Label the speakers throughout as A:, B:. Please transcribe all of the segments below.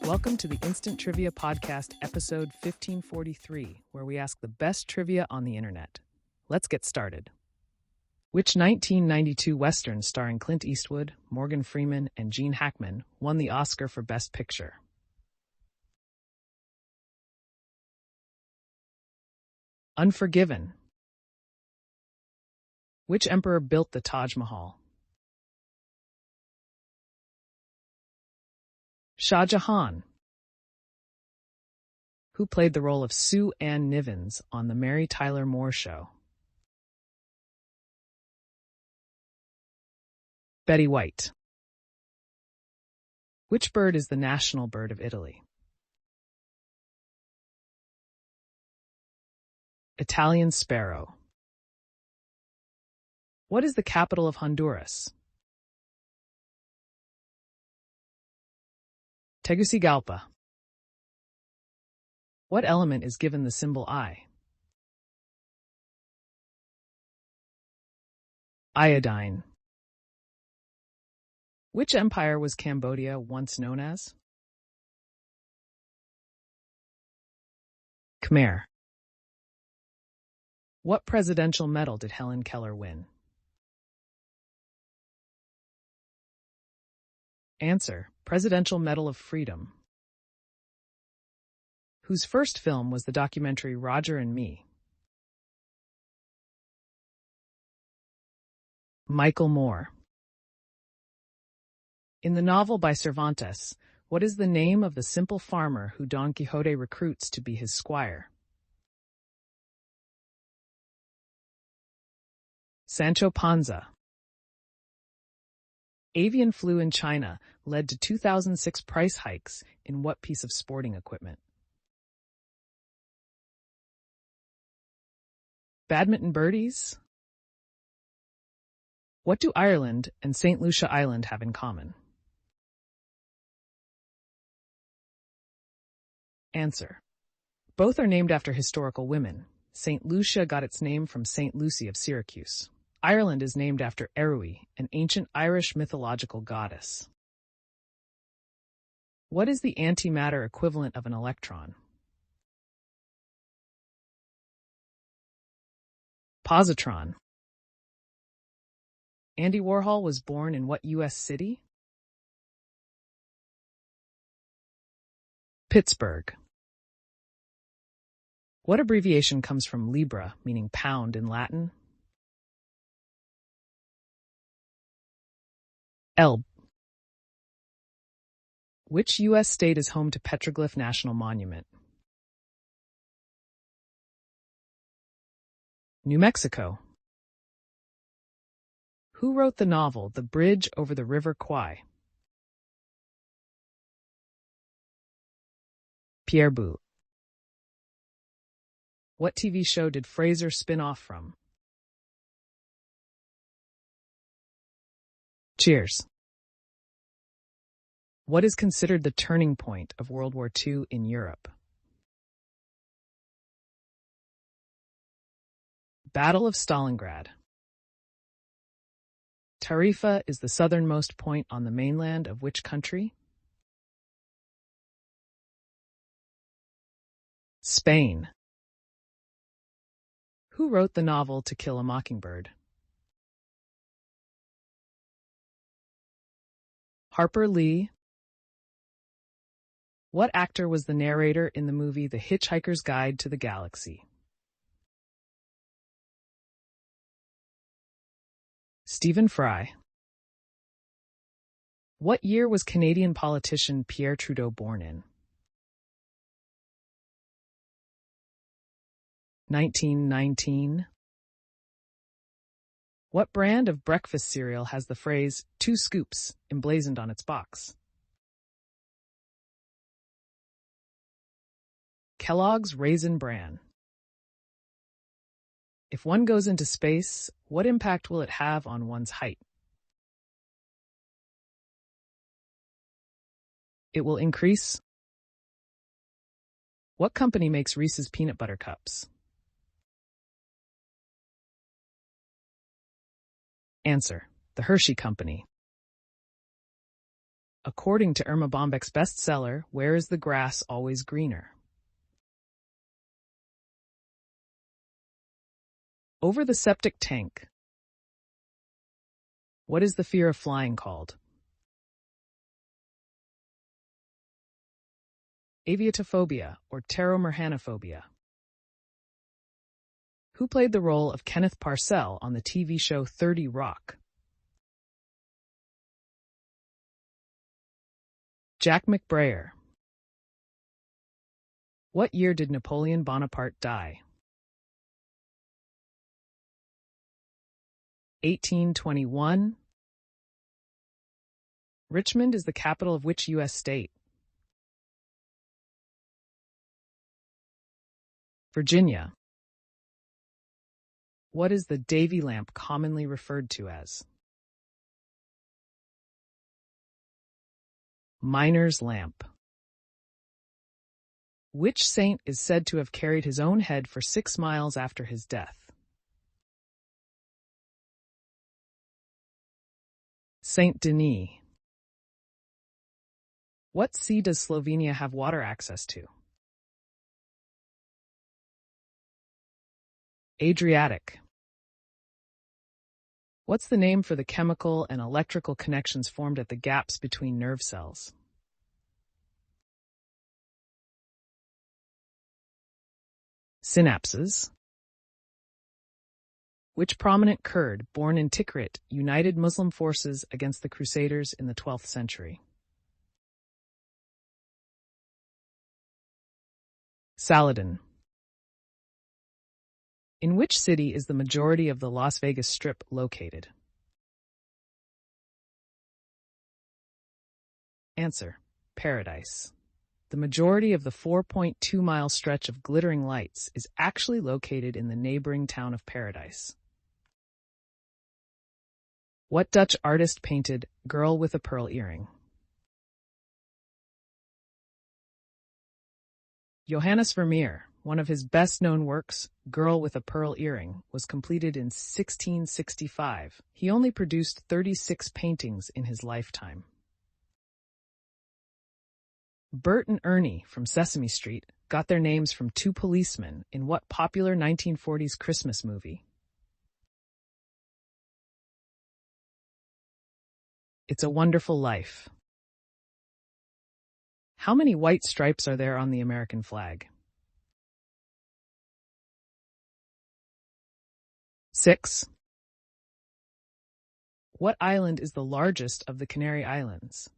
A: Welcome to the Instant Trivia Podcast, episode 1543, where we ask the best trivia on the internet. Let's get started. Which 1992 Western starring Clint Eastwood, Morgan Freeman, and Gene Hackman won the Oscar for Best Picture? Unforgiven. Which emperor built the Taj Mahal? Shah Jahan. Who played the role of Sue Ann Nivens on The Mary Tyler Moore Show? Betty White. Which bird is the national bird of Italy? Italian sparrow. What is the capital of Honduras? Tegucigalpa. What element is given the symbol I? Iodine. Which empire was Cambodia once known as? Khmer. What presidential medal did Helen Keller win? Answer: Presidential Medal of Freedom. Whose first film was the documentary Roger and Me? Michael Moore. In the novel by Cervantes, what is the name of the simple farmer who Don Quixote recruits to be his squire? Sancho Panza. Avian flu in China led to 2006 price hikes in what piece of sporting equipment? Badminton birdies? What do Ireland and St. Lucia Island have in common? Answer: both are named after historical women. St. Lucia got its name from St. Lucy of Syracuse. Ireland is named after Eruí, an ancient Irish mythological goddess. What is the antimatter equivalent of an electron? Positron. Andy Warhol was born in what U.S. city? Pittsburgh. What abbreviation comes from libra, meaning pound in Latin? ELB. Which U.S. state is home to Petroglyph National Monument? New Mexico. Who wrote the novel The Bridge Over the River Kwai? Pierre Boulle. What TV show did Frasier spin off from? Cheers. What is considered the turning point of World War II in Europe? Battle of Stalingrad. Tarifa is the southernmost point on the mainland of which country? Spain. Who wrote the novel To Kill a Mockingbird? Harper Lee. What actor was the narrator in the movie The Hitchhiker's Guide to the Galaxy? Stephen Fry. What year was Canadian politician Pierre Trudeau born in? 1919. What brand of breakfast cereal has the phrase 2 scoops emblazoned on its box? Kellogg's Raisin Bran. If one goes into space, what impact will it have on one's height? It will increase. What company makes Reese's peanut butter cups? Answer: the Hershey Company. according to Irma Bombeck's bestseller, Where is the Grass Always Greener? Over the septic tank. What is the fear of flying called? Aviatophobia or pteromerhanophobia. Who played the role of Kenneth Parcell on the TV show 30 Rock? Jack McBrayer. What year did Napoleon Bonaparte die? 1821. Richmond is the capital of which U.S. state? Virginia. What is the Davy lamp commonly referred to as? Miner's lamp. Which saint is said to have carried his own head for 6 miles after his death? Saint Denis. What sea does Slovenia have water access to? Adriatic. What's the name for the chemical and electrical connections formed at the gaps between nerve cells? Synapses. Which prominent Kurd, born in Tikrit, united Muslim forces against the Crusaders in the 12th century? Saladin. In which city is the majority of the Las Vegas Strip located? Answer: Paradise. The majority of the 4.2-mile stretch of glittering lights is actually located in the neighboring town of Paradise. What Dutch artist painted Girl with a Pearl Earring? Johannes Vermeer. One of his best-known works, Girl with a Pearl Earring, was completed in 1665. He only produced 36 paintings in his lifetime. Bert and Ernie from Sesame Street got their names from 2 policemen in what popular 1940s Christmas movie? It's a Wonderful Life. How many white stripes are there on the American flag? 6. What island is the largest of the Canary Islands?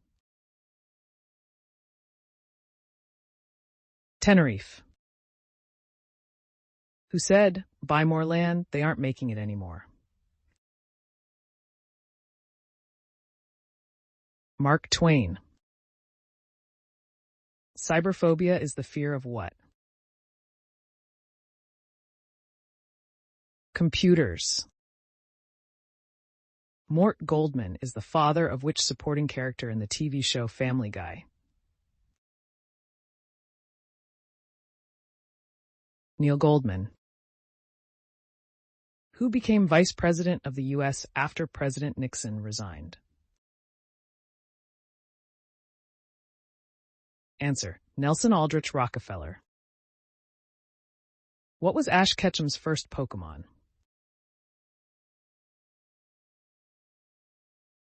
A: Tenerife. Who said, buy more land, they aren't making it anymore? Mark Twain. Cyberphobia is the fear of what? Computers. Mort Goldman is the father of which supporting character in the TV show Family Guy? Neil Goldman. Who became vice president of the U.S. after President Nixon resigned? Answer: Nelson Aldrich Rockefeller. What was Ash Ketchum's first Pokemon?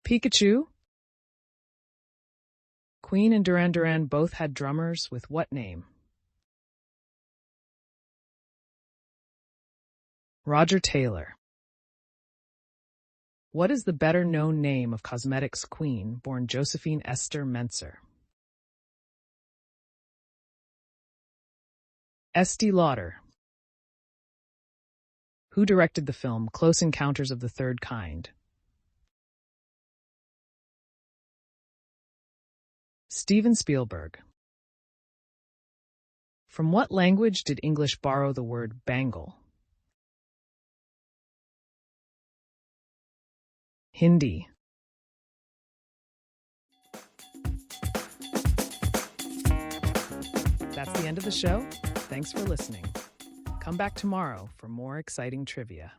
A: Pikachu? Queen and Duran Duran both had drummers with what name? Roger Taylor. What is the better-known name of cosmetics queen born Josephine Esther Mentzer? Estee Lauder. Who directed the film Close Encounters of the Third Kind? Steven Spielberg. From what language did English borrow the word bangle? Hindi. That's the end of the show. Thanks for listening. Come back tomorrow for more exciting trivia.